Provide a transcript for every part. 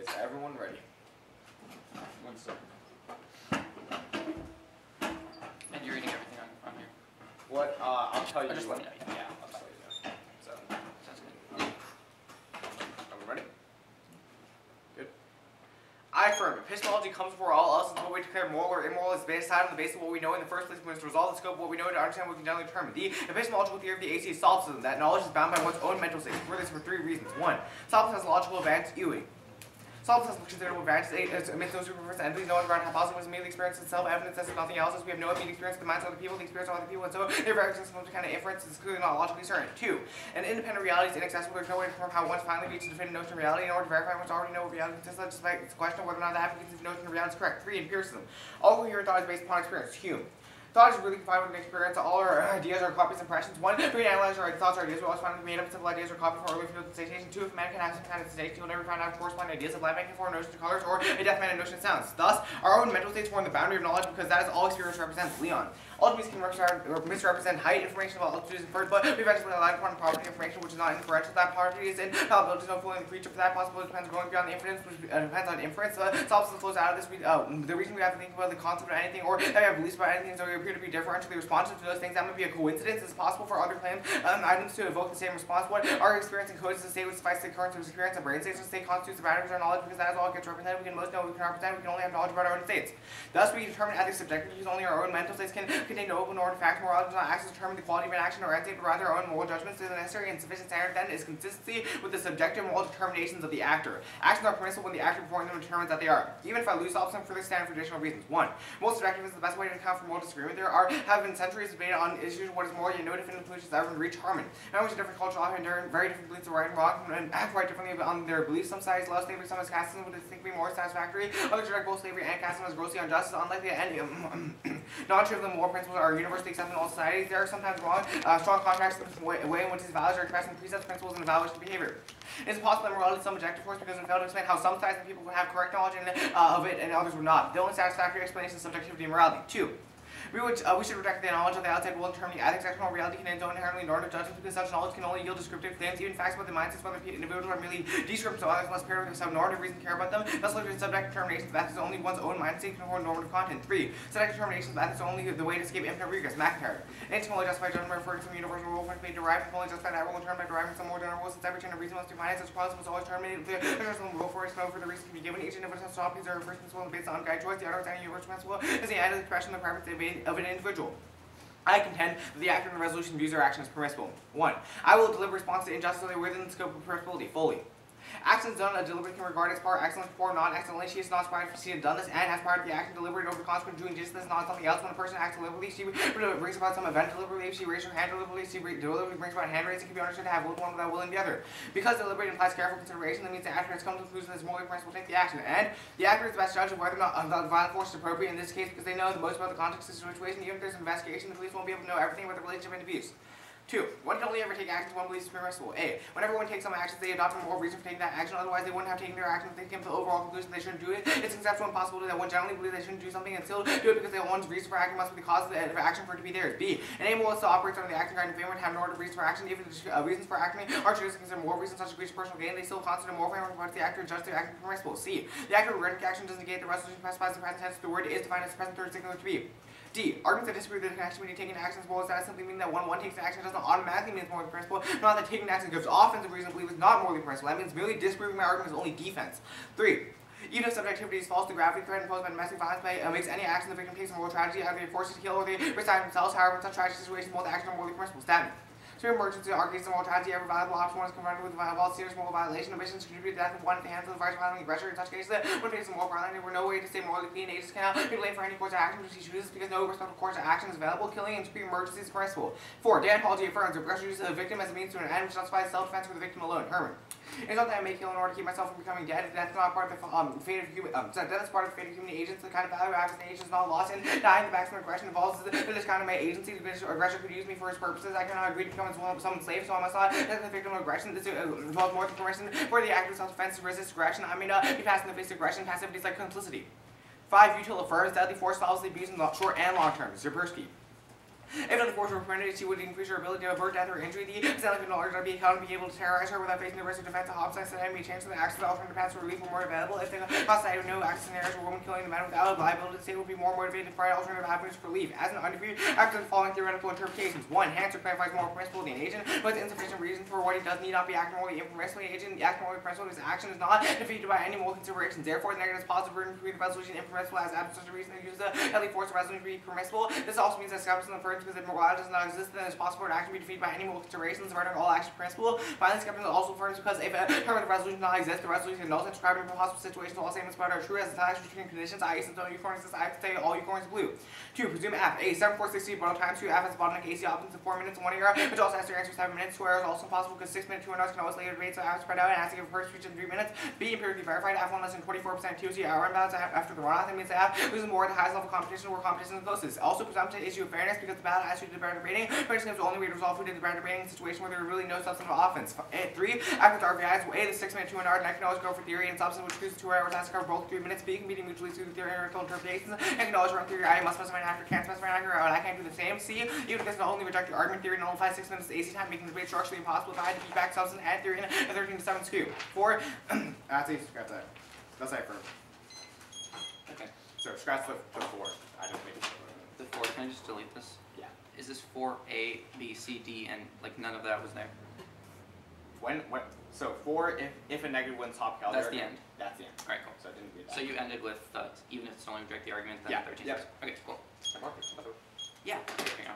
Is everyone ready? One second. And you're reading everything on here? What? I'll tell you. Just let me know. Yeah, I'll tell you. So, Sounds good. everyone ready? Good. I affirm, epistemology comes before all else, and what we declare moral or immoral is based on the basis of what we know in the first place. We must resolve the scope of what we know to understand what we can generally determine. The epistemological theory of the AC is solipsism, that knowledge is bound by one's own mental state. For this, for three reasons. One, solipsism has a logical advantage. Solipsism has considerable advantages amidst those who prefer to entities. No one ground hypothesis was merely experience itself, evidence as nothing else. As we have no immediate experience of the minds of other people, the experience of other people, and so their very existence from some kind of inference is clearly not logically certain. Two, an independent reality is inaccessible. There's no way to confirm how one finally reaches a definitive notion of reality. In order to verify one's already know what reality consists of, despite the question of whether or not the applicant's notion of reality is correct. Three, empiricism. All coherent thought is based upon experience. Hume. Thought is really confined with an experience. All our ideas are copies and impressions. One, if we analyze our thoughts or ideas, we always find them made up of simple ideas or copies from early fields of sensation. Two, if man can have some kind of sensation, he'll never find out corresponding ideas of light making form notions of colors, or a deaf man a notion of sounds. Thus, our own mental states form the boundary of knowledge because that is all experience represents. Leon. Ultimately can misrepresent height information about altitude is inferred, but we eventually rely upon property information which is not inferential. That property is in probability is no fooling the creature. For that possibility depends going beyond the inference, which depends on inference. Solipsism flows out of this. The reason we have to think about the concept of anything or that we have beliefs about anything is that we appear to be differentially responsive to those things. That might be a coincidence. It's possible for other claims items to evoke the same response. What our experience encodes is a state which suffices the occurrence of experience and brain states. The state constitutes the boundaries of our knowledge because that is all it gets represented. We can most know what we can represent. We can only have knowledge about our own states. Thus, we determine ethics subjectively because only our own mental states can contain no open order facts. Moral does not act to determine the quality of an action or end state, but rather our own moral judgments. The necessary and sufficient standard then is consistency with the subjective moral determinations of the actor. Actions are permissible when the actor performing them determines that they are. Even if I lose solipsism for this standard for additional reasons. One, moral subjective is the best way to account for moral disagreement. Have been centuries debated on issues of what is moral, yet no definitive conclusions ever reach harmony. Members of different cultures often endure very different beliefs of right and wrong and act quite differently on their beliefs. Some sides love slavery, some as casteism would think to be more satisfactory. Others reject both slavery and casteism as grossly unjust, unlikely, and non-trivial moral principles are universally accepted in all societies. They are sometimes wrong. Strong contracts the way in which these values are expressed in precepts, principles, and evaluation of behavior. It is possible that morality is some objective force because we fail to explain how some sides of people would have correct knowledge of it and others would not. The only satisfactory explanation is subjectivity and morality. Two, we should reject the knowledge of the outside world in terms of ethics. External reality can inherently normative judgments because such knowledge can only yield descriptive claims. Even facts about the mindsets of other individuals are merely descriptive, so others must pair with some normative reason to care about them. Thus, looking at subjective determinations of ethics only one's own mindset can hold normative content. Three, subjective determinations of ethics are only the way to escape infinite regress. McIntyre. Anything only justified judgment referred to some universal rule which may derive from only justified that rule in turn by deriving some more general rule. Since every chain of reason must be finite, such clause must always terminate with a some rule for it. No further reason can be given. Each individual has to stop. These are first principle based on guide choice. The other is any universal principle is the end of the expression of the preference of an individual. I contend that the actor in the resolution views their action as permissible. One, I will deliver response to injustice within the scope of permissibility fully. Actions done deliberately can regard as part excellent or non-excellently. She is not surprised she had done this, and as part of the action deliberated over the consequence doing just this, not something else. When a person acts deliberately, she brings about some event deliberately. If she raises her hand deliberately, she deliberately brings about hand raising. Can be understood to have willed one without willing the other. Because deliberate implies careful consideration, that means the actor has come to the conclusion that it's morally permissible to take the action. And the actor is the best judge of whether or not the violent force is appropriate in this case because they know the most about the context of the situation. Even if there's an investigation, the police won't be able to know everything about the relationship and abuse. Two, one can only ever take actions one believes is permissible. A, whenever one takes some actions, they adopt a moral reason for taking that action. Otherwise, they wouldn't have taken their action if they came to the overall conclusion they shouldn't do it. It's conceptual impossibility that one generally believes they shouldn't do something and still do it because one's reason for acting must be the cause of the action for it to be theirs. B, an amoral still operates under the acting guide in favor and have no other reasons for action. Even if the reasons for acting are chosen considered moral reasons such as great personal gain, they still constitute a moral framework once the actor judges their action permissible. C, the actor of rhetoric action doesn't negate the resolution specifies the present tense. The word is defined as the present third singular to be. D, arguments that disagree with the connection when you take an action as well as that simply mean that when one takes an action it doesn't automatically mean it's morally permissible, not that taking an action gives offensive reason to believe it's not morally permissible. That means merely disproving my argument is only defense. 3, even if subjectivity is false, the gravity threat imposed by domestic violence makes any action the victim takes a moral tragedy, either they force to kill or they resign themselves. However, in such tragic situations, both actions are morally permissible. Statement. So emergency argues the moral tragedy ever viable option one is confronted with a serious moral violation. Omissions contribute to death of one at the hands of the vice violent aggressor. In such cases, one faces moral violence. There were no way to stay morally clean. Agents cannot be blamed for any course of action which he chooses because no respectful course of action is available. Killing in pre-emergency is permissible. 4, Dan Apology affirms the aggressor uses the victim as a means to an end which justifies self-defense for the victim alone. Herman. It's not that I may kill in order to keep myself from becoming dead. Death is not part of the fate of human. Death is part of the fate of human agents. The kind of value of agents is not lost in dying. The maximum aggression involves the discount of my agency. The aggressor could use me for his purposes. I cannot agree to become someone's slave, so I must not as the victim of aggression. This involves more than permission for the act of self-defense to resist aggression. I may not be passing the face of aggression. Passivity is like complicity. 5, Util affirms deadly force follows the abuse in the short and long term. Zerbsky. If the force were permitted, she would increase her ability to avert death or injury. The assailant could no longer be held and be able to terrorize her without facing the risk of defense. The homicide and enemy chance of the actions of alternative paths for relief were more available. If the hostile no action scenarios were women killing the men without liability, the state would be more motivated to provide alternative avenues for relief. As an underview, after the following theoretical interpretations: 1. Hanser clarifies more permissible than agent, but insufficient reason for what he does need not be acting morally impermissibly. Agent, the act morally permissible, his action is not defeated by any moral considerations. Therefore, the negative is positive burden between the resolution impermissible as absence of reason to use the deadly force of resolution to be permissible. This also means that skepticism infers because if morality does not exist, then it is possible for an action to be defeated by any moral considerations, rendering all action permissible. Finally, skepticism also affirms because if a term of the resolution does not exist, the resolution is null and describing possible situations. All statements about are true as interaction between conditions, i.e. since all unicorns exist, I have to tell you all unicorns are blue. 2. Presume F. A. 7460 bottom times 2 F as bottleneck AC opens in 4 minutes and 1 error, which also has to answer 7 minutes. 2 errors also possible because 6 minute 2 errors can always later debate, so I have to spread out and ask to give a first speech in 3 minutes. B. Empirically verified F1 less than 24% TOC run balance after the runoff. That means that F loses more at the highest level of competition where competition is the closest. Also presumptive issue of fairness because the battle has to do the better debating. Fairness games will only be resolved if we did the better debating in a situation where there is really no substantive offense. 3. After the RBIs, A. The 6 minute 2 and R, and I can always go for theory and substance, which includes 2 hours has to cover both 3 minutes. B. Competing mutually through the theory and rhetorical interpretations. I can always run theory. I must specify an actor, can't specify an actor, and I can't do the same. C. Even if this not only reject the argument theory nullifies 6 minutes of AC time, making the debate structurally impossible if I had to feedback substance and theory in a 13 to 7 scoop. 4. That's easy. Scratch that. That's that firm. Okay. So scratch the 4. I don't think. The 4. Can I just delete this? Yeah. Is this 4A, B, C, D, and like none of that was there? When so 4 if a negative wins top caliber. That's the end. That's the end. All right, cool. So I didn't read that. So you ended with even if it's only reject the argument, then Yeah. 13. Yep. Okay, cool. I marked it. Yeah. There you go.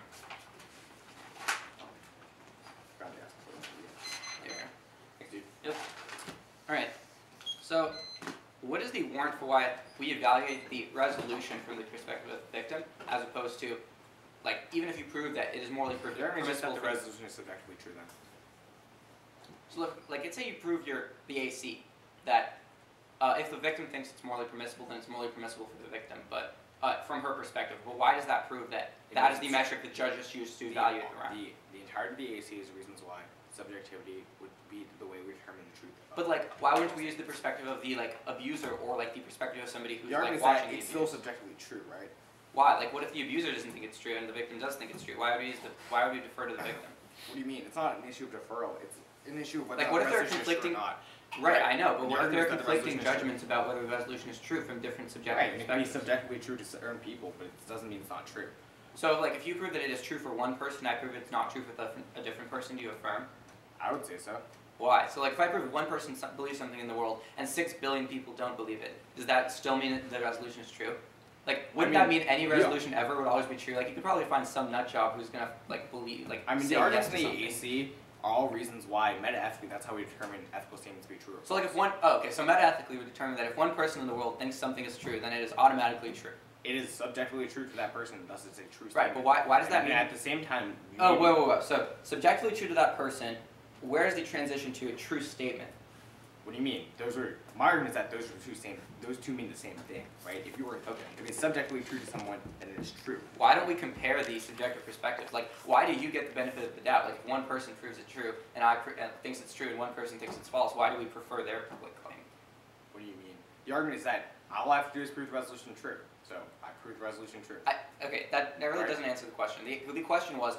Grab the ass. There you go. Thanks, dude. Yep. All right. So, what is the warrant for why we evaluate the resolution from the perspective of the victim, as opposed to, like, even if you prove that it is morally Just that permissible the for resolution is subjectively true then. So look, like, let's say you prove the AC that if the victim thinks it's morally permissible, then it's morally permissible for the victim. But from her perspective, well, why does that prove that that is the metric that judges use to evaluate the warrant? The entirety of the AC is reasons why subjectivity would be the way we determine the truth. But like, why wouldn't we use the perspective of the like abuser or like the perspective of somebody who's The argument like is that watching it's the still abuse? subjectively true, right? Why? Like, what if the abuser doesn't think it's true and the victim does think it's true? Why would we defer to the victim? What do you mean? It's not an issue of deferral. It's an issue of whether Like, what the if there are resolution is true or conflicting- not. Right, I know, but The what if there are argument is that the conflicting resolution is true. judgments about whether the resolution is true from different subjective Right, and it can be perspectives? subjectively true to certain people, but it doesn't mean it's not true. So, like, if you prove that it is true for one person, I prove it's not true for a different person, do you affirm? I would say so. Why? So, like, if I prove one person believes something in the world and 6 billion people don't believe it, does that still mean that the resolution is true? Like, wouldn't that mean any resolution ever would always be true? Like, you could probably find some nut job who's gonna, like, believe, like, I mean, say the arguments yes in to the something. AC are all reasons why meta-ethically, that's how we determine ethical statements to be true or So, like, if false. so meta-ethically we determine that if one person in the world thinks something is true, then it is automatically true. It is subjectively true to that person, thus it's a true statement. Right, but why does that And mean? at the same time, Oh, wait. So, subjectively true to that person, where is the transition to a true statement? What do you mean? My argument is that those two mean the same thing, right? If it's subjectively true to someone, then it is true. Why don't we compare these subjective perspectives? Like, why do you get the benefit of the doubt? Like, if one person proves it true and thinks it's true and one person thinks it's false, why do we prefer their public claim? What do you mean? The argument is that all I have to do is prove the resolution true. So I prove the resolution true. Okay, that really Right. doesn't answer the question. The question was,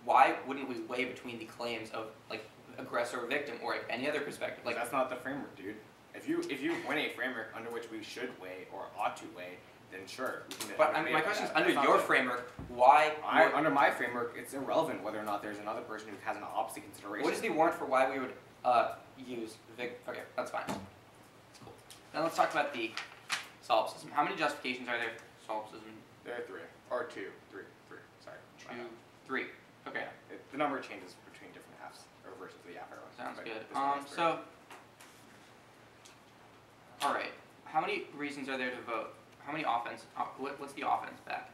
why wouldn't we weigh between the claims of, like, aggressor or victim or any other perspective? Like, That's not the framework, dude. If you win a framework under which we should weigh or ought to weigh, then sure. We can but have a my debate question is, about under that. That's your not framework, why? under my framework, it's irrelevant whether or not there's another person who has an opposite consideration. What is the warrant for why we would use Okay, that's fine. That's cool. Then let's talk about the solipsism. How many justifications are there for solipsism? There are three. Or two. Three. Sorry. 2, 3. Okay, The number changes between different halves, or versions of the half arrow. sounds But good. this one is three. So, all right. How many reasons are there to vote? How many offense? What's the offense back?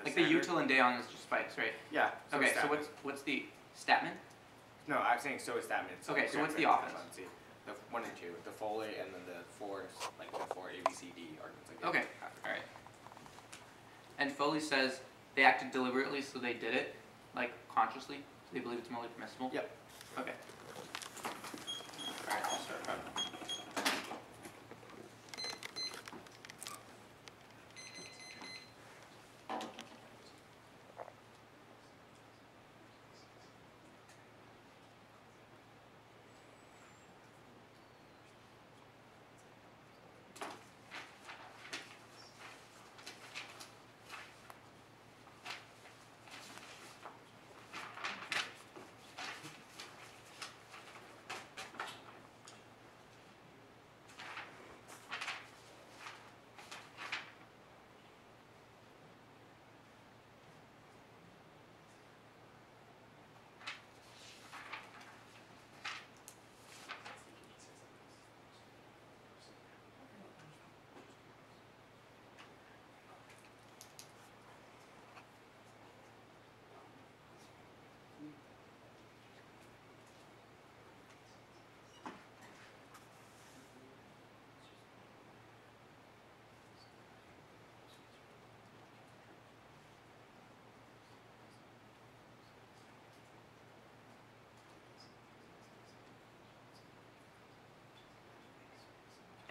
Like the standard- util and deon is just spikes, right? Yeah. Okay, so Statman. what's the Statman? No, I'm saying so is Statman. Okay, so what's the Statman, offense? see, the 1 and 2, the Foley, and then the 4, like the 4 ABCD arguments like that. Okay, all right. And Foley says they acted deliberately, so they did it, like consciously. So they believe it's morally permissible. Yep. Okay. All right, I'll start.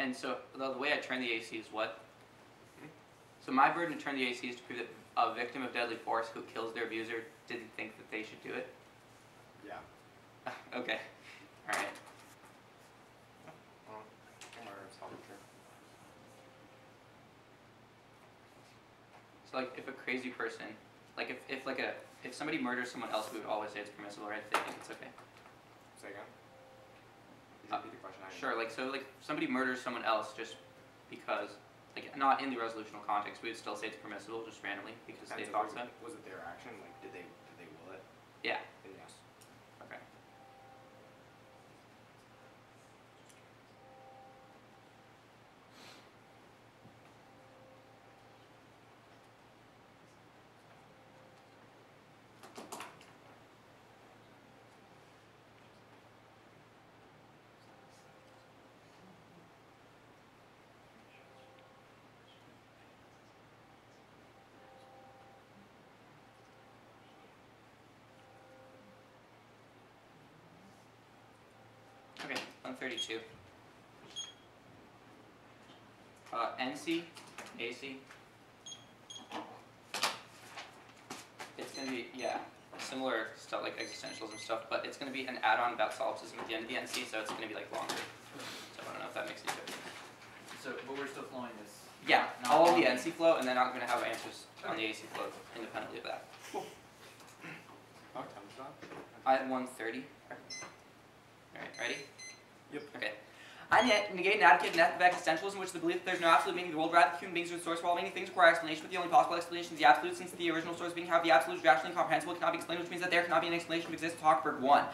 And so the way I turn the AC is what? So my burden to turn the AC is to prove that a victim of deadly force who kills their abuser didn't think that they should do it? Yeah. Okay. Alright. Well, it's probably true. So like if a crazy person, like if somebody murders someone else, we would always say it's permissible, right? If they think it's okay. Say again? Repeat the question. Sure, like so like somebody murders someone else just because, like not in the resolutional context, we would still say it's permissible just randomly because they thought so. Was it their action? Like did they will it? Yeah. Then yes. Okay. Okay, 132. NC, AC. It's going to be, yeah, similar stuff like existentials and stuff, but it's going to be an add-on about solipsism at the end of the NC, so it's going to be like longer. So I don't know if that makes any difference. So, but we're still flowing this. Yeah, not all of the long. NC flow, and then I'm going to have answers on the AC flow independently of that. Oh, time's up. I had 130. Alright, ready? Yep. Okay. I negate and advocate an ethic of existentialism in which the belief that there's no absolute meaning of the world, rather human beings are the source of all meaning. Things require explanation, but the only possible explanation is the absolute, since the original source of being, however, the absolute is rationally incomprehensible, cannot be explained, which means that there cannot be an explanation of existence. Hochberg 1.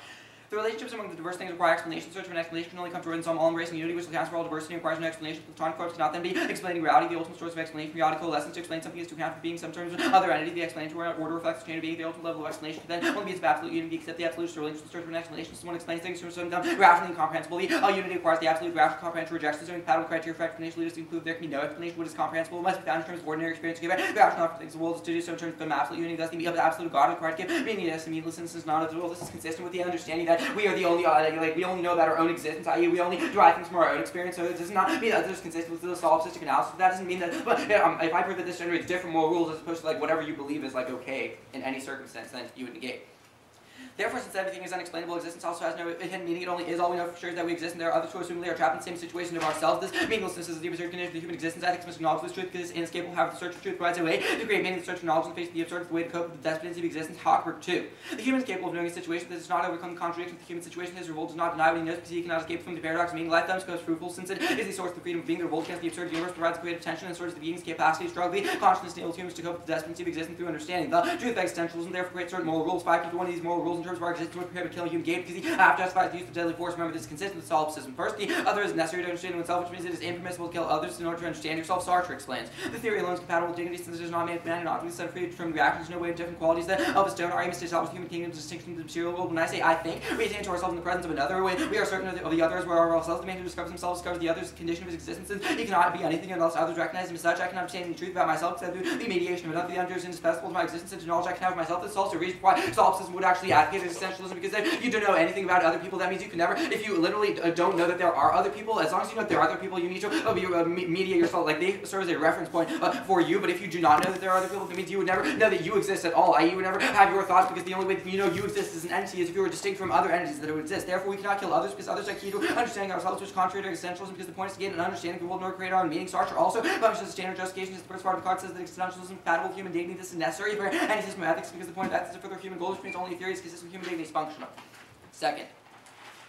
The relationships among the diverse things require explanation. Search for an explanation can only come to some all-embracing unity, which accounts for all diversity and requires no explanation. Platonic forms cannot then be explaining reality. The ultimate source of explanation, reality coalescence to explain something is to account for being some terms of other entity. The explanatory order reflects the chain of being. The ultimate level of explanation then only means of absolute unity, except the absolute relinquishes the search for an explanation. Someone explains things to some rationally incomprehensible. The unity requires the absolute rational comprehension rejects the compatible criteria for explanation. Leaders to conclude there can be no explanation. What is comprehensible must be found in terms of ordinary experience. Given rational things the world is to do so in terms of absolute unity. Thus, the meaning of the absolute God required to give meaning yes and meaninglessness is not of the world. This is consistent with the understanding that we are the only like we only know about our own existence, i.e. we only derive things from our own experience, so it does not mean that there's consistent with the solipsistic analysis. That doesn't mean that, but if I prove that this generates different moral rules as opposed to like whatever you believe is like okay in any circumstance, then you would negate. Therefore, since everything is unexplainable, existence also has no hidden meaning. It only is. All we know for sure is that we exist, and there are others who assumingly are trapped in the same situation of ourselves. This meaninglessness is the absurd condition of the human existence. Ethics must acknowledge this truth because it's inescapable. However, the search for truth provides a way to create meaning. The search for knowledge in the face of the absurd is the way to cope with the despondency of existence. Hochberg 2. The human is capable of knowing a situation that does not overcome the contradiction of the human situation. His revolt does not deny what he knows because he cannot escape from the paradox of meaning. Life thus becomes fruitful since it is the source of the freedom of being. The revolt against the absurd universe provides creative tension and sorts of the being's capacity to struggle. The consciousness enables humans to cope with the despondency of existence through understanding. The truth of existentialism therefore creates certain moral rules. 5 one of these moral rules in terms of our existence would prohibit killing human game because he justifies the use of deadly force. Remember, this is consistent with solipsism. First, the other is necessary to understand oneself, which means it is impermissible to kill others in order to understand yourself. Sartre explains. The theory alone is compatible with dignity since it does not make man an object set free from reactions. No way of different qualities that of a stone arguments to establish the human kingdom's distinction from the material world. When I say I think, we attain to ourselves in the presence of another. When we are certain of the others, where ourselves, the man who discovers himself discovers the other's condition of his existence. And he cannot be anything unless others recognize him as such. I cannot obtain any truth about myself except through the mediation of another. The under is indispensable to my existence and to knowledge I can have of myself. This is also a reason why solipsism would actually advocate existentialism, because if you don't know anything about other people, that means you can never, if you literally don't know that there are other people, as long as you know that there are other people, you need to mediate yourself, like they serve as a reference point for you. But if you do not know that there are other people, that means you would never know that you exist at all, i.e. you would never have your thoughts, because the only way that you know you exist as an entity is if you were distinct from other entities that would exist. Therefore, we cannot kill others because others are key to understanding ourselves, which is contrary to existentialism, because the point is to gain an understanding of the world in order to create our own meaning. Sartre also punishes the standard justification, as the first part of the card says that existentialism is compatible with human dignity. This is necessary for any system of ethics because the point of ethics is to further human goals, which means only a theory is consistent with human dignity is functional. Second,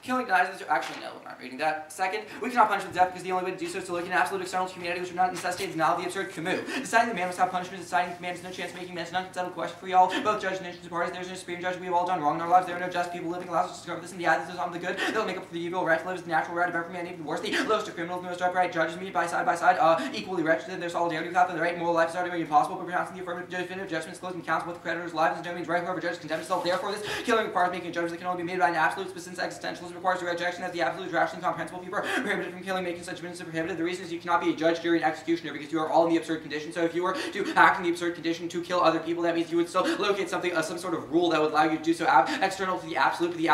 killing denies this. Actually, no, I'm not reading that. Second, we cannot punish with death because the only way to do so is to look at absolute external to humanity, which would not necessitate the denial of the absurd. Camus. Deciding that man must have punishment, deciding that man has no chance of making man is an unsettled question for y'all. Both judges and nations and parties, there is no supreme judge. We have all done wrong in our lives. There are no just people living. Allows us to discover this in the athletes of the good. They'll make up for the evil. Right to live is the natural right of every man, even the worst. The lowest of criminals, the most upright judges meet by side, equally wretched in their solidarity without the right moral life is utterly impossible. But pronouncing the affirmative definitive judgments closing counts with the creditor's lives and domains right. Whoever judges condemns himself. Therefore, this killing requires making a judgment that can only be made by an absolute. But since existentialism requires the rejection that the absolute is rationally incomprehensible, people are prohibited from killing, making such judgments prohibited. The reason is you cannot be a judge, jury, and executioner because you are all in the absurd condition. So if you were to act in the absurd condition to kill other people, that means you would still locate something, some sort of rule that would allow you to do so external to the absolute, to the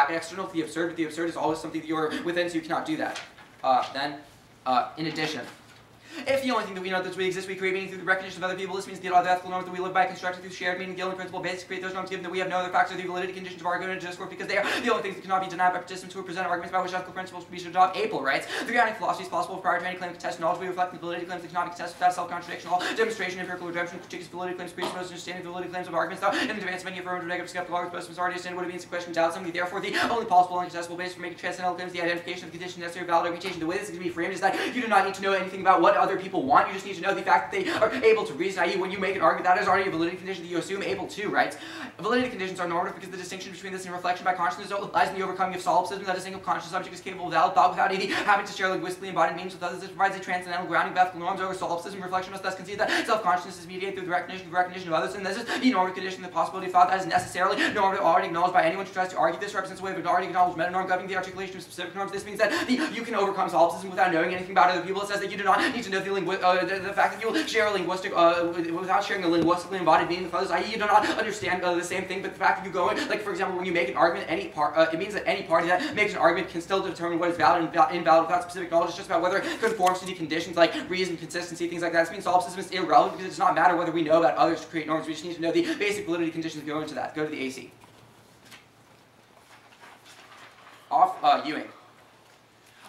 external to the absurd. But the absurd is always something that you are within, so you cannot do that. Then In addition, if the only thing that we know that we exist, we create meaning through the recognition of other people, this means the ethical norms that we live by constructed through shared meaning, the only principle basic to create those norms, given that we have no other factors or the validity conditions of argument and discourse, because they are the only things that cannot be denied by participants who present arguments about which ethical principles we should adopt. Apel writes, the grounding philosophy is possible prior to any claim to contest knowledge. We reflect the validity claims that cannot be contested without self-contradiction. All demonstration, empirical redemption, critiques validity claims, presupposes understanding the validity claims of arguments, though in advance of any affirmative, negative, skeptical arguments, most already understand what it means to question doubts them. Therefore, the only possible and contestable basis for making transcendental claims, the identification of the condition necessary to valid reputation. The way this is going to be framed is that you do not need to know anything about what other people want. You just need to know the fact that they are able to reason, i.e. when you make an argument, that is already a validity condition that you assume able to, right? Validity conditions are normative because the distinction between this and reflection by consciousness lies in the overcoming of solipsism, that a single conscious subject is capable of valid thought without any having to share linguistically embodied meanings with others. This provides a transcendental grounding of ethical norms over solipsism. Reflection must thus concede that self-consciousness is mediated through the recognition of others, and this is the normative condition, the possibility of thought that is necessarily normative, already acknowledged by anyone who tries to argue this, represents a way of an already acknowledged meta-norm governing the articulation of specific norms. This means that you can overcome solipsism without knowing anything about other people. It says that you do not need to know the fact that you will share a linguistic without sharing a linguistically embodied meaning with others, i.e. you do not understand the same thing, but the fact that you go in, like for example, when you make an argument, it means that any party that makes an argument can still determine what is valid and invalid without specific knowledge. It's just about whether it conforms to the conditions like reason, consistency, things like that. This means solipsism is irrelevant because it does not matter whether we know about others to create norms. We just need to know the basic validity conditions that go into that. Go to the AC. Ewing.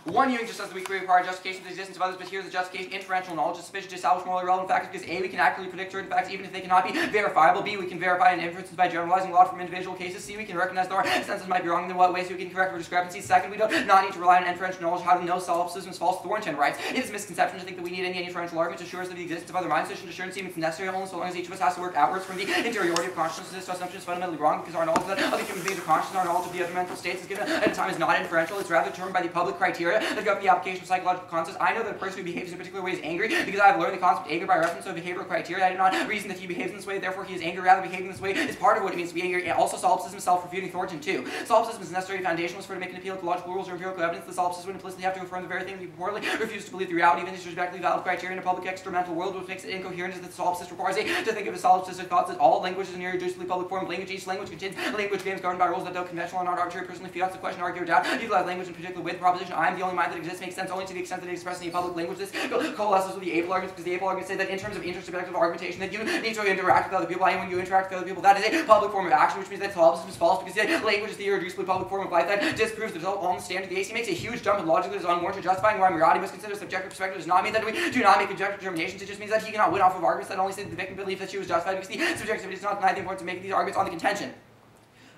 One Ewing just says that we require justification for the existence of others, but here's the justification. Inferential knowledge is sufficient to establish morally relevant facts because A, we can accurately predict certain facts even if they cannot be verifiable. B, we can verify an inference by generalizing a lot from individual cases. C, we can recognize that our senses might be wrong in what ways we can correct for discrepancies. Second, we do not need to rely on inferential knowledge. How to know solipsism is false. Thornton writes, it is a misconception to think that we need any inferential argument to assure us of the existence of other minds. Such an assurance seems necessary only so long as each of us has to work outwards from the interiority of consciousness. This assumption is fundamentally wrong because our knowledge that other human beings are conscious and our knowledge of the other mental states is given at a time is not inferential. It's rather determined by the public criteria that govern the application of psychological concepts. I know that a person who behaves in a particular way is angry because I have learned the concept of anger by reference to a behavioral criteria. I do not reason that he behaves in this way, therefore he is angry. Rather, behaving this way is part of what it means to be angry. And also, solipsism is self-refuting. Thornton too. Solipsism is necessary foundationalist for to make an appeal to logical rules or empirical evidence. The solipsist would implicitly have to affirm the very thing that he purportedly refuses to believe the reality of this respectively valid criteria in a public experimental world. What makes it incoherent is that the solipsist requires a to think of a solipsistic thoughts that all language is an irreducibly public form of language. Each language contains language games governed by rules that, though conventional, are not arbitrary. Personally, fiats the question, argue, or doubt. Utilize language in particular with the proposition I am the only mind that exists makes sense only to the extent that it expresses in a public language. This coalesces with the Apel arguments because the Apel arguments say that in terms of intersubjective argumentation that you need to interact with other people, and when you interact with other people, that is a public form of action, which means that solipsism is false because the language is the irreducibly public form of life that disproves the result on the standard. The AC makes a huge jump in logic that is unwarranted, justifying why morality must consider subjective perspective does not mean that we do not make objective determinations. It just means that he cannot win off of arguments that only say that the victim believes that she was justified because the subjectivity does not deny the importance of making these arguments on the contention.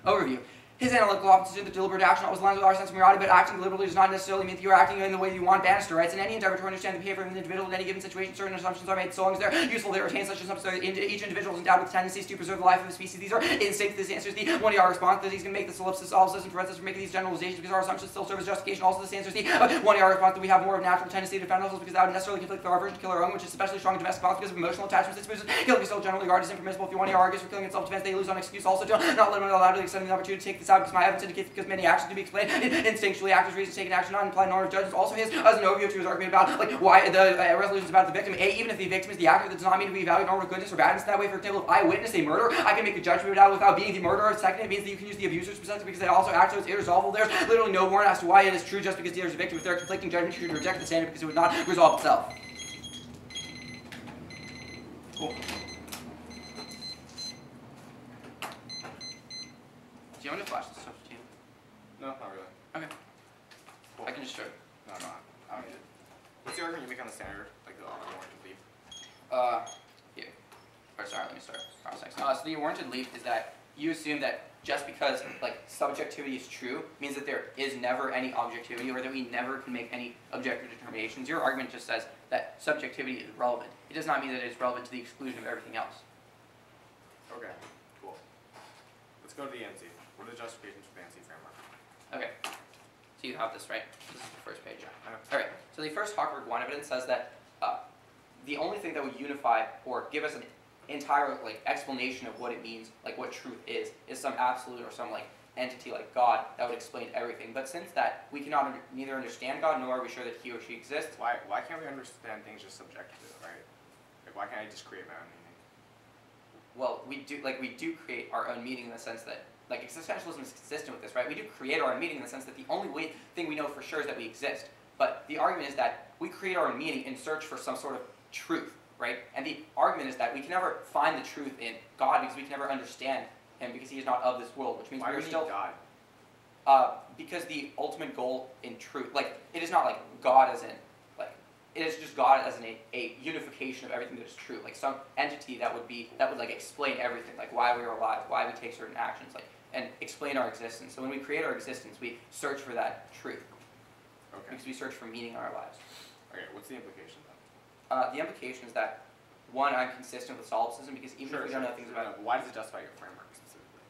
Overview. His analytical opposite the deliberate action always aligns with our sense of morality, but acting deliberately does not necessarily mean that you are acting in the way you want. Bannister writes, in any endeavor to understand the behavior of an individual in any given situation, certain assumptions are made so long as they're useful. They retain such assumptions that each individual is endowed with tendencies to preserve the life of the species. These are instincts. This answers the 1ER response that he's going to make the solipsism for instance for making these generalizations because our assumptions still serve as justification. Also, this answers the 1ER response that we have more of a natural tendency to defend ourselves because that would necessarily conflict with our aversion to kill our own, which is especially strong in domestic violence because of emotional attachments. This produces killing yourself generally regarded as impermissible. If you 1ER argues for killing in self-defense, they lose on excuse. Also, do not let them allow to extend the opportunity to take this out because my evidence indicates because many actions to be explained instinctually actors reasons taking action not implied normative judgments. Also his as an overview to his argument about like why the resolutions about the victim. Even if the victim is the actor, that does not mean to be evaluated normative goodness or badness. That way, for example, if I witness a murder, I can make a judgment about it without being the murderer. Second, it means that you can use the abuser's perspective because they also act so it's irresolvable. There's literally no warrant as to why it is true just because the other is a victim. If they're conflicting judgments, you should reject the standard because it would not resolve itself. Cool. Do you want to flash this stuff to you? No, not really. Okay. Cool. I can just show you. No, no, I don't need it. What's the argument you make on the standard, like the warranted leap? Yeah. Or sorry, let me start. So the warranted leap is that you assume that just because like subjectivity is true means that there is never any objectivity or that we never can make any objective determinations. Your argument just says that subjectivity is relevant. It does not mean that it is relevant to the exclusion of everything else. Okay, cool. Let's go to the NC. What are the justifications for the NC framework? Okay. So you have this, right? This is the first page. I know. Alright, so the first Hochberg 1 evidence says that the only thing that would unify or give us an entire like explanation of what it means, like what truth is some absolute or some like entity like God that would explain everything. But since that we cannot neither understand God nor are we sure that he or she exists. Why can't we understand things just subjectively, right? Like why can't I just create my own meaning? Well, we do create our own meaning in the sense that like existentialism is consistent with this, right? We do create our own meaning in the sense that the only thing we know for sure is that we exist. But the argument is that we create our own meaning in search for some sort of truth, right? And the argument is that we can never find the truth in God because we can never understand him because he is not of this world, which means Why we do are we still need God? because the ultimate goal in truth, like it is not like God as in like it is just God as in a unification of everything that is true, like some entity that would like explain everything, like why we are alive, why we take certain actions, like and explain our existence. So when we create our existence, we search for that truth Okay. because we search for meaning in our lives. Okay. What's the implication then? The implication is that one, I'm consistent with solipsism because even if we don't know things about Why does it justify your framework specifically?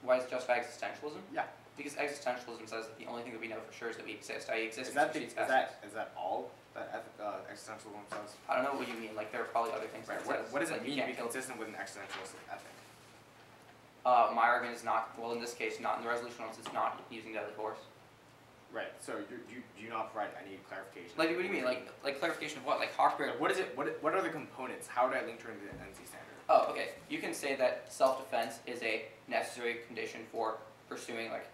why is it justify existentialism? Yeah. Because existentialism says that the only thing that we know for sure is that we exist. I exist. Is that precedes is essence. that all that existentialism says? I don't know what you mean. Like there are probably other things. Right. That What does it like, you mean to can't be kill- consistent with an existentialist ethic? My argument is not. Well, in this case, not in the resolution notes. It's not using deadly force. Right. So do you not provide any clarification? Like what do you mean? Like clarification of what? Like Hawksbill. What is it? What are the components? How do I link to the NC standard? Oh, okay. You can say that self-defense is a necessary condition for pursuing like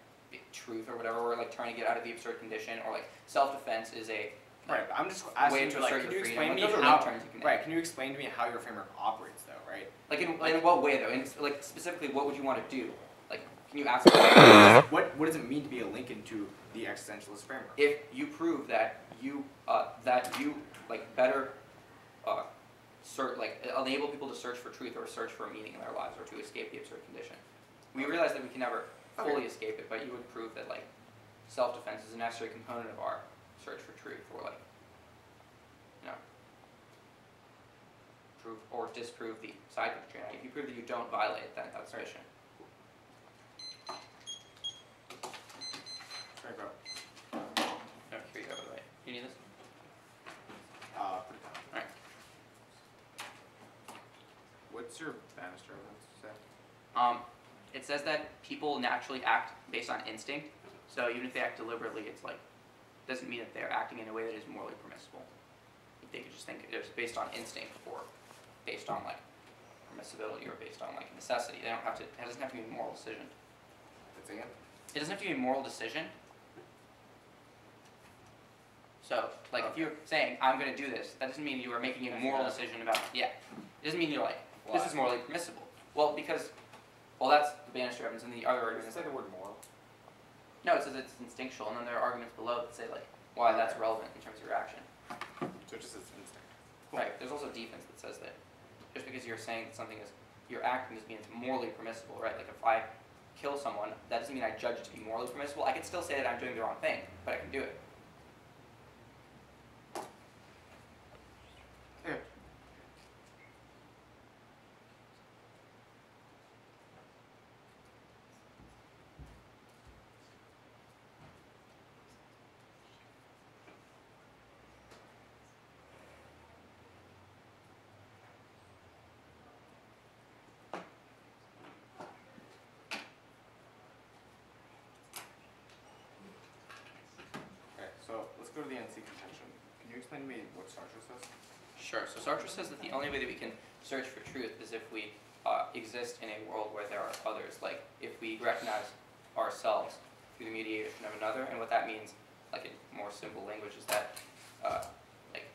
truth or whatever, or like trying to get out of the absurd condition, or like self-defense is a Right. But I'm just way asking to you, like, assert can your you freedom. explain to Like, me those are how? link terms you can Right. Can you explain to me how your framework operates, though? Right. Like in what way though? In like specifically, what would you want to do? Like, can you ask? What does it mean to be a link into the existentialist framework? If you prove that you like better enable people to search for truth or search for meaning in their lives or to escape the absurd condition. We realize that we can never fully escape it, but you would prove that like self-defense is a necessary component of our search for truth, or like prove or disprove the side of the Trinity. If you prove that you don't violate it, then that's sufficient. Sorry, bro. No, here you go, by the way. You need this? Put it down. Alright. What's your banister evidence say? It says that people naturally act based on instinct. So even if they act deliberately, it's like doesn't mean that they're acting in a way that is morally permissible. They could just think it's based on instinct or based on like permissibility or based on like necessity. They don't have to. It doesn't have to be a moral decision. That's again. It doesn't have to be a moral decision. So, like, if you're saying, I'm going to do this, that doesn't mean you are making a moral decision about, It doesn't mean you're like, this is morally permissible. Well, because, that's the Bannister evidence, and the other argument is Say like, the word moral. no, it says it's instinctual, and then there are arguments below that say, like, why that's relevant in terms of your action. So it just says instinct. Right, there's also defense that says that just because you're saying that something is, you're acting doesn't mean it's morally permissible, right? Like, if I kill someone, that doesn't mean I judge it to be morally permissible. I can still say that I'm doing the wrong thing, but I can do it. Yeah. Okay, so let's go to the NC contention. Can you explain to me what Sartre says? Sure. So Sartre says that the only way that we can search for truth is if we exist in a world where there are others. Like if we recognize ourselves through the mediation of another, and what that means, like in more simple language, is that like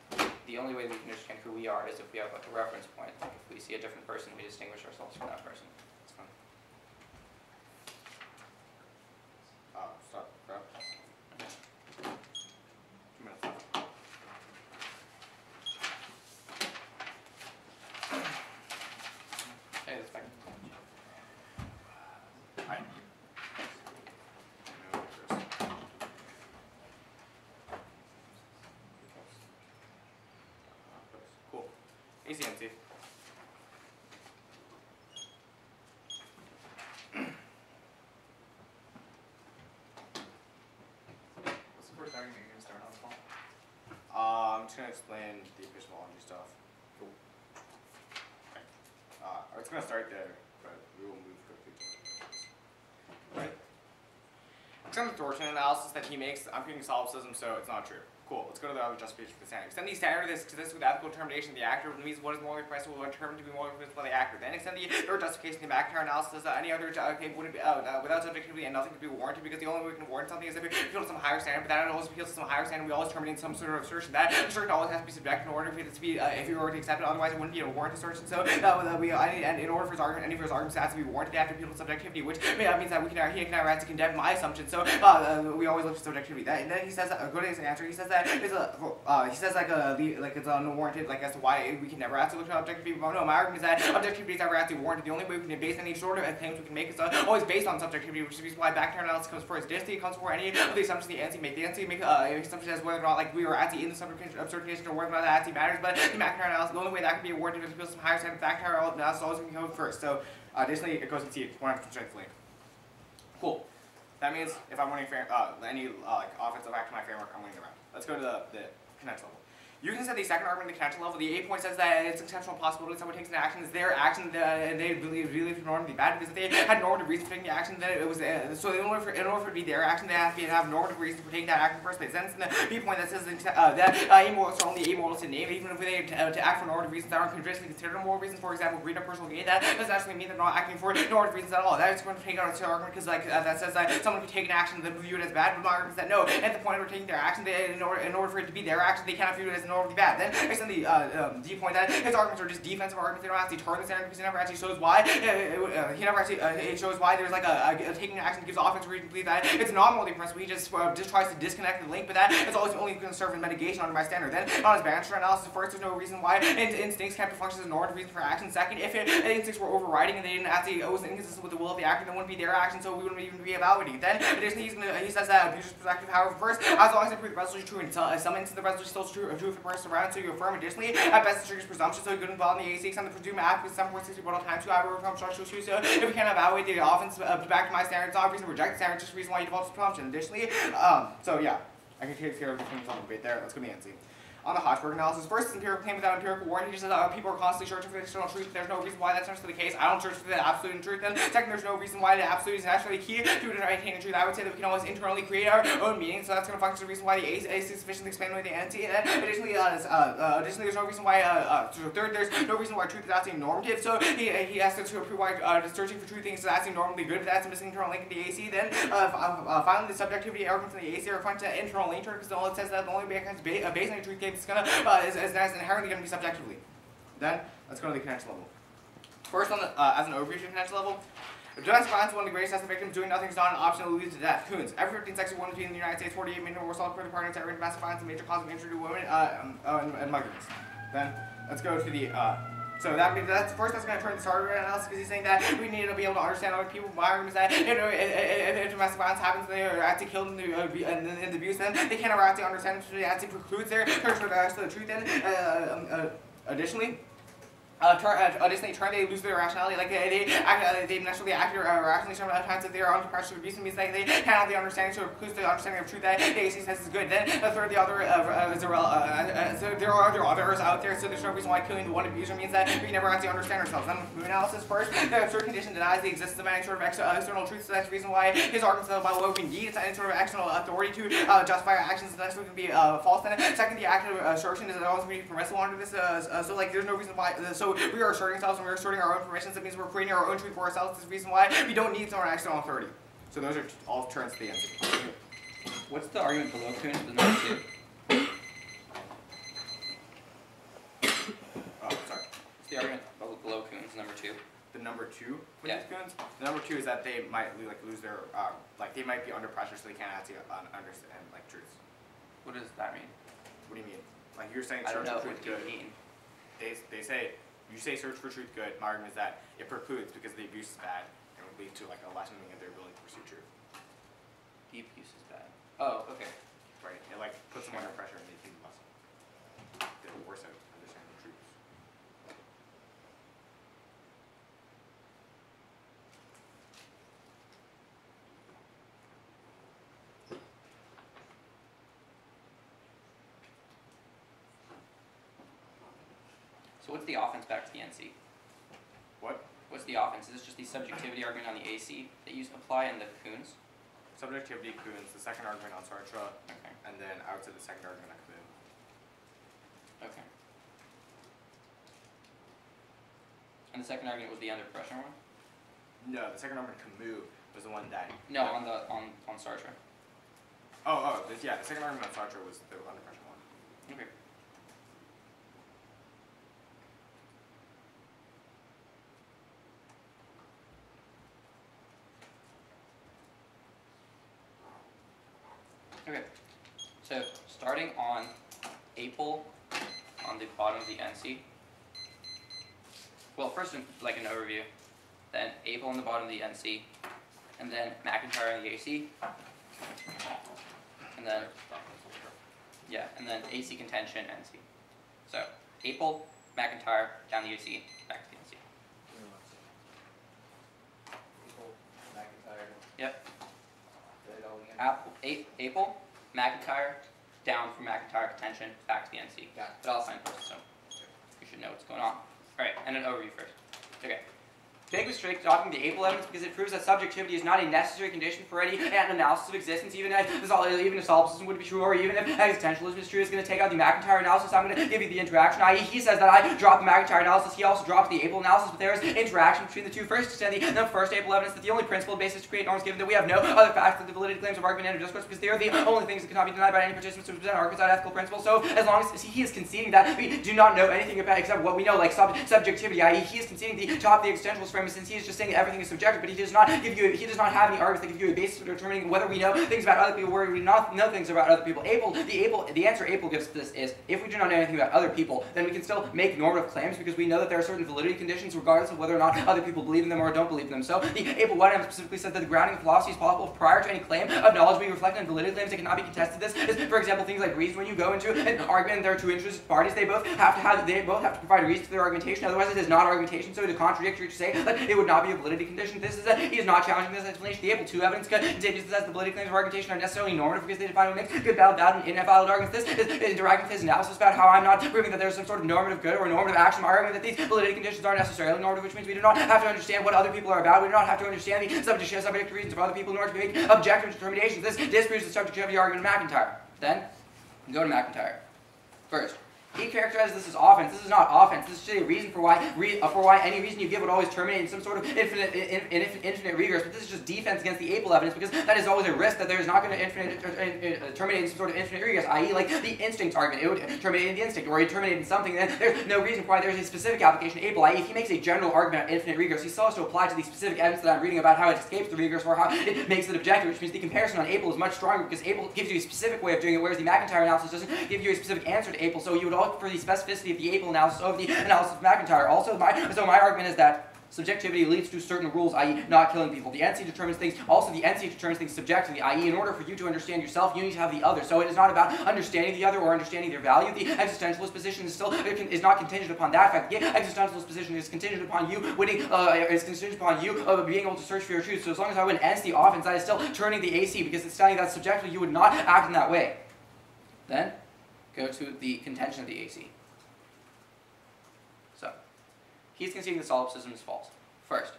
the only way that we can understand who we are is if we have like a reference point. Like if we see a different person, we distinguish ourselves from that person. That's fine. Stop. Grab. 2 minutes left. Hey, that's fine. Hi. No, Chris. Cool. ACNC. What's the first argument you're gonna start on, Paul? I'm just gonna explain the epistemology stuff. Cool. Okay. I was gonna start there, but we will move quickly. Right. Extend the Thornton analysis that he makes, I'm creating solipsism, so it's not true. Cool, let's go to the other justification for the standard. Extend the standard to this with ethical determination of the actor means what is morally permissible will determined to be morally permissible by the actor. Then extend the third justification to the McIntyre analysis any other wouldn't be without subjectivity and nothing to be warranted, because the only way we can warrant something is if we appeal to some higher standard, but that always appeals to some higher standard. We always terminate some sort of assertion. That assertion always has to be subjective in order for it to be if you were to accept it, otherwise it wouldn't be a warrant assertion. So and in order for his argument, any of his arguments has to be warranted, they have to appeal to subjectivity, which means that he can never have to condemn my assumption. So we always look for subjectivity. And then he says go to his answer. He says that he says like it's unwarranted, like as to why we can never ask to look at objectivity. But no, my argument is that objectivity is never actually warranted. The only way we can base any sort of claims we can make is always based on subjectivity, which is why McIntyre analysis comes first. Density comes before any of the assumptions the ANSI make. The ANSI make assumption as whether or not like we were actually in the absurd condition or whether or not that actually matters. But the McIntyre analysis, the only way that can be awarded is to build some higher standard. McIntyre analysis always going to come first. So additionally, it goes into 100% link. Cool. That means if I'm winning any offensive act to my framework, I'm winning the round. Let's go to the conventional level. You can set the second argument in the conventional level. The 8 point says that it's exceptional possibility someone takes an action is their action and they believe normatively bad, because if they had normative reason for taking the action, then it was so in order for it to be their action, they have to have normative reason for taking that action in the first place. Then it's in the B point that says that amoral are only amoral to name, even if they to act for normative reasons that aren't conventionally considered moral reasons. For example, greed or personal gain, that doesn't actually mean they're not acting for normative reasons at all. That is going to take out its argument because that says that someone can take an action and then view it as bad. But my argument is that no, at the point of taking their action, in order for it to be their action, they cannot view it as normatively bad. Then based on the D point that his arguments are just defensive arguments. They don't actually turn the standard because he never actually shows why. He never actually it shows why there's like a taking action that gives offense reason to believe that it's not morally permissible. He just tries to disconnect the link, but that is always only going to serve as mitigation under my standard. Then on his Bannister analysis, first, there's no reason why instincts can't function as a normative reason for action. Second, if instincts were overriding and they didn't actually it was inconsistent with the will of the actor, then it wouldn't be their action, so we wouldn't even be evaluating. Then additionally, he says that abuser's perspective, however, first, as long as I prove the resolution true, in some instances the resolution is still true for the person around, so you affirm. Additionally, at best it triggers presumption, so you could involve in the AC exam the presumed act with 7.60 all time to however from structural truth. So if we can't evaluate the offense back to my standard, it's not a reason to reject the standard, just a reason why you default to presumption. Additionally, so yeah, I can take care of the things on the debate there. Let's go to the NC. On the Hochberg analysis, first, it's empirical claim without empirical warranty. He just says people are constantly searching for the external truth. There's no reason why that's necessarily the case. I don't search for the absolute truth. Then, second, there's no reason why the absolute is naturally key to attaining truth. I would say that we can always internally create our own meaning, so that's going to function as the reason why the AC is sufficiently expanded with the NT. And then, additionally, there's no reason why. Third, there's no reason why truth is actually normative. So he has to prove why searching for truth things is actually normally good. But that's a missing internal link in the AC. Then, finally, the subjectivity arguments in the AC are functional internal link because all it says that the only way it comes based on truth case is gonna is inherently going to be subjectively. Then, let's go to the connection level. First, on the, as an overview to connection level, domestic violence, one of the greatest as the victims doing nothing is not an option that leads to death. Coons. Every 15 sexual women between the United States, 48 million or more assault further partners that domestic violence, a major cause of injury to women and migrants. Then, let's go to the, so that's first. That's going to turn the starter analysis because he's saying that we need to be able to understand other people. My argument is that if domestic violence happens, they are actually killed in the abuse. Then they can't ever actually understand it. So it actually precludes their search for the truth. Then additionally. Turn they lose their rationality, like they naturally act irrationally sometimes if they are under pressure of abuse. It means that they can't have the understanding, so it precludes the understanding of truth that the AC says is good. Then third, the other is irrelevant. So there are others out there, so there's no reason why killing the one abuser means that we can never actually understand ourselves. Then with analysis first, the absurd condition denies the existence of any sort of external truth, so that's the reason why his arguments about what we need is any sort of external authority to justify our actions, and that's going to be false. Then second, the act of assertion is always going to be permissible under this. So like there's no reason why. So we are asserting ourselves and we're asserting our own permissions. That means we're creating our own truth for ourselves. That's the reason why we don't need someone external authority. So those are all turns to the answer. What's the argument below Kuhn for the number 2? Oh, sorry. What's the argument below Kuhn's number 2? The number 2 with Yeah. these goons? The number 2 is that they might lose their they might be under pressure, so they can't actually understand truths. What does that mean? What do you mean? Like you're saying I don't search know. for What truth do you good. mean? They say you say search for truth good. My argument is that it precludes because the abuse is bad and would lead to a lessening of their ability to pursue truth. The abuse is bad. Oh, okay. Right? It puts them under pressure and they do less. They're worse at understanding the truths. So what's the offense back to the NC? What? What's the offense? Is this just the subjectivity argument on the AC that you apply in the Kuhn's? subjectivity Kuhn's, the second argument on Sartre, Okay. and then I would say the second argument on Camus. Okay. And the second argument was the under pressure one? No, the second argument Camus was the one that. No, on Sartre. Yeah, the second argument on Sartre was the under pressure one. Okay. Okay, so starting on Apel on the bottom of the NC. Well, first like an overview, then Apel on the bottom of the NC, and then McIntyre on the AC, and then and then AC contention NC. So Apel, McIntyre, down the AC, back to the NC. McIntyre. Yep. Did it all again? Apel, McIntyre, down from McIntyre contention, back to the NC. Got it. But I'll sign first, so you should know what's going on. Alright, and an overview first. Okay. Big mistake adopting the Apel evidence because it proves that subjectivity is not a necessary condition for any analysis of existence, even if solipsism would be true, or even if existentialism is true. It's going to take out the McIntyre analysis. I'm going to give you the interaction, i.e. he says that I dropped the McIntyre analysis, he also dropped the Apel analysis, but there is interaction between the two. First, extend the first Apel evidence that the only principled basis to create norms, given that we have no other facts that the validity claims of argument and discourse, because they are the only things that cannot be denied by any participants to present arguments on ethical principles. So as long as he is conceding that we do not know anything about except what we know, like subjectivity, i.e. he is conceding the top of the existentialist premise, since he is just saying that everything is subjective, but he does not have any arguments that give you a basis for determining whether we know things about other people, where we not know things about other people. The answer Apel gives to this is, if we do not know anything about other people, then we can still make normative claims, because we know that there are certain validity conditions regardless of whether or not other people believe in them or don't believe in them. So the Apel 1M specifically said that the grounding of philosophy is possible prior to any claim of knowledge being reflected in validity claims that cannot be contested. This is, for example, things like reason. When you go into an argument and there are two interested parties, they both have to provide a reason for their argumentation, otherwise it is not argumentation, so it is contradictory to say that it would not be a validity condition. This is that he is not challenging this explanation. The Apel 2 evidence continues that the validity claims of argumentation are necessarily normative because they define what makes good, valid, and invalid arguments. This is interacting with his analysis about how I'm not proving that there's some sort of normative good or normative action. My argument that these validity conditions are necessarily normative, which means we do not have to understand what other people are about. We do not have to understand the subjective reasons of other people in order to make objective determinations. This disproves the subjectivity argument of McIntyre. Then, go to McIntyre. First, he characterizes this as offense. This is not offense. This is just a reason for why any reason you give would always terminate in some sort of infinite regress. But this is just defense against the Apel evidence, because that is always a risk that there is not going to terminate in some sort of infinite regress, i.e. like the instinct argument. It would terminate in the instinct, or it terminate in something. Then there's no reason why there's a specific application of Apel, i.e. if he makes a general argument on infinite regress, he still has to apply to the specific evidence that I'm reading about how it escapes the regress or how it makes it objective, which means the comparison on Apel is much stronger, because Apel gives you a specific way of doing it, whereas the McIntyre analysis doesn't give you a specific answer to Apel. So you would look for the specificity of the Apel analysis of the analysis of McIntyre. Also, my argument is that subjectivity leads to certain rules, i.e. not killing people. The NC determines things. Also, the NC determines things subjectively, i.e. in order for you to understand yourself, you need to have the other. So it is not about understanding the other or understanding their value. The existentialist position is not contingent upon that fact. The existentialist position is contingent upon you winning. Is contingent upon you being able to search for your truth. So as long as I win NC offense, that is still turning the AC, because it's telling you that subjectively you would not act in that way. Then go to the contention of the AC. So, he's conceding that solipsism is false. First,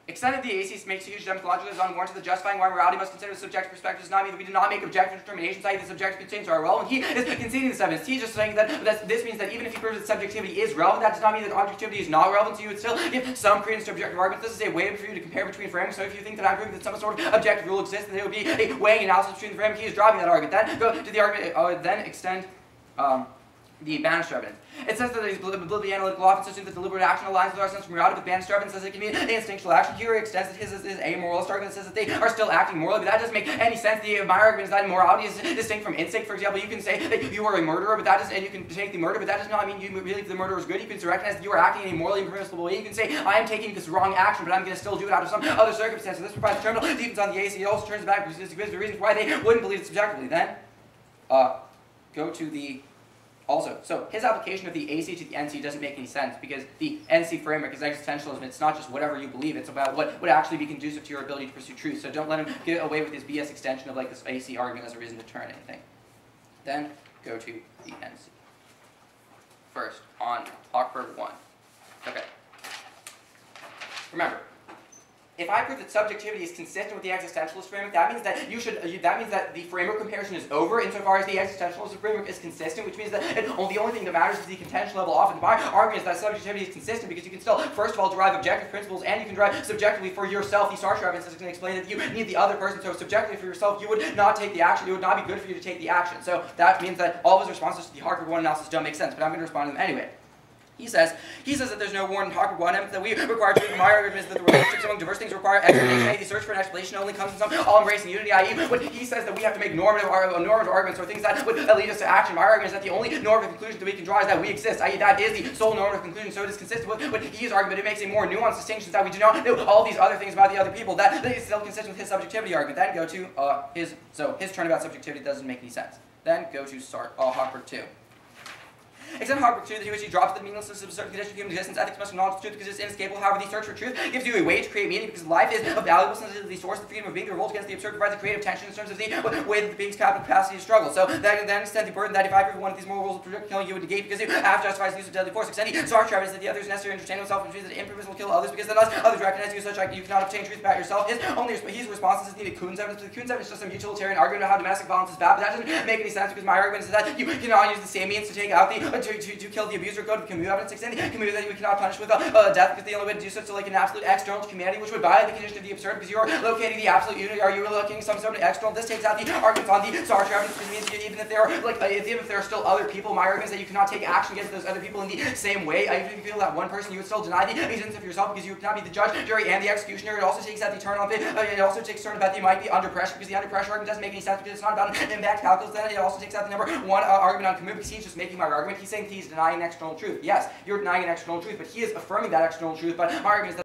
extended the AC makes a huge demonstrological is unwarranted. The justifying why morality must consider the subjective perspective does not mean that we do not make objective determinations, i.e. the subjective constraints are relevant. He is conceding this evidence. He's just saying that this means that even if he proves that subjectivity is relevant, that does not mean that objectivity is not relevant to you. It's still give some credence to objective arguments. This is a way for you to compare between framings. So if you think that I'm proving that some sort of objective rule exists, then it would be a weighing analysis between the framing. He is dropping that argument. Then go to the argument, then extend the Bannister evidence. It says that the analytical often assumes that deliberate action aligns with our sense of morality, but Bannister evidence says it can be instinctual action. Here he extends that his is amoralist argument that says that they are still acting morally, but that doesn't make any sense. My argument is that morality is distinct from instinct. For example, you can say that you are a murderer, but that does, and you can take the murder, but that does not mean you believe the murderer is good. You can recognize that you are acting in a morally impermissible way. You can say, I am taking this wrong action, but I'm going to still do it out of some other circumstance. So this provides terminal defense on the AC. It also turns back because this gives the reasons why they wouldn't believe it subjectively. Then, go to the Also, so his application of the AC to the NC doesn't make any sense, because the NC framework is existentialism. It's not just whatever you believe. It's about what would actually be conducive to your ability to pursue truth. So don't let him get away with his BS extension of like this AC argument as a reason to turn anything. Then go to the NC. First, on Hochberg 1. Okay. Remember, if I prove that subjectivity is consistent with the existentialist framework, that means that that means that the framework comparison is over insofar as the existentialist framework is consistent, which means that the only thing that matters is the contention level. Often my argument is that subjectivity is consistent because you can still, first of all, derive objective principles, and you can derive subjectively for yourself. The Sartre evidence is going to explain that you need the other person, so subjectively for yourself, you would not take the action. It would not be good for you to take the action. So that means that all of his responses to the Harvard 1 analysis don't make sense, but I'm going to respond to them anyway. He says that there's no warrant in Harvard 1 that we require to my argument is that the relationships among diverse things require explanation. The search for an explanation only comes from some all-embracing unity, i.e. when he says that we have to make normative arguments or things that would lead us to action. My argument is that the only normative conclusion that we can draw is that we exist, i.e. that is the sole normative conclusion, so it is consistent with what he's arguing, but it makes a more nuanced distinction that we do not know all these other things about the other people, that is still consistent with his subjectivity argument. Then go to his turnabout subjectivity doesn't make any sense. Then go to Harvard 2. Except Harvard 2, which he drops the meaninglessness of certain conditions of human existence, ethics must acknowledge truth because it's inescapable. However, the search for truth gives you a way to create meaning because life is a valuable sense of the source of the freedom of being. The revolt against the absurd provides a creative tension in terms of the way that the being's capacity to struggle. So that then extend the burden that if I prove one of these moral rules of project killing, you would negate because you have to justify the use of deadly force. Extending Sartre evidence that the other is necessary to understand himself, which means that imprudence will kill others because then others recognize you such like you cannot obtain truth about yourself. His response is needed Kuhn's evidence, but the Kuhn's evidence is just a utilitarian argument about how domestic violence is bad, but that doesn't make any sense because my argument is that you cannot use the same means to take out to kill the abuser. Go to Camus evidence extending Camus that you cannot punish with death because the only way to do so is to like an absolute external to humanity, which would violate the condition of the absurd because you're locating the absolute unity. Are you locating some sort of external? This takes out the arguments on the Sartre evidence because it means even if there are even if there are still other people, my argument is that you cannot take action against those other people in the same way. Even if you feel that one person, you would still deny the existence of yourself because you cannot be the judge, jury, and the executioner. It also takes out the turn on it. It also takes turn about that you might be under pressure because the under pressure argument doesn't make any sense because it's not about impact calculus. Then it also takes out the number one argument on Camus because he's just making my argument. He's saying he's denying external truth. Yes, you're denying an external truth, but he is affirming that external truth. But my argument is that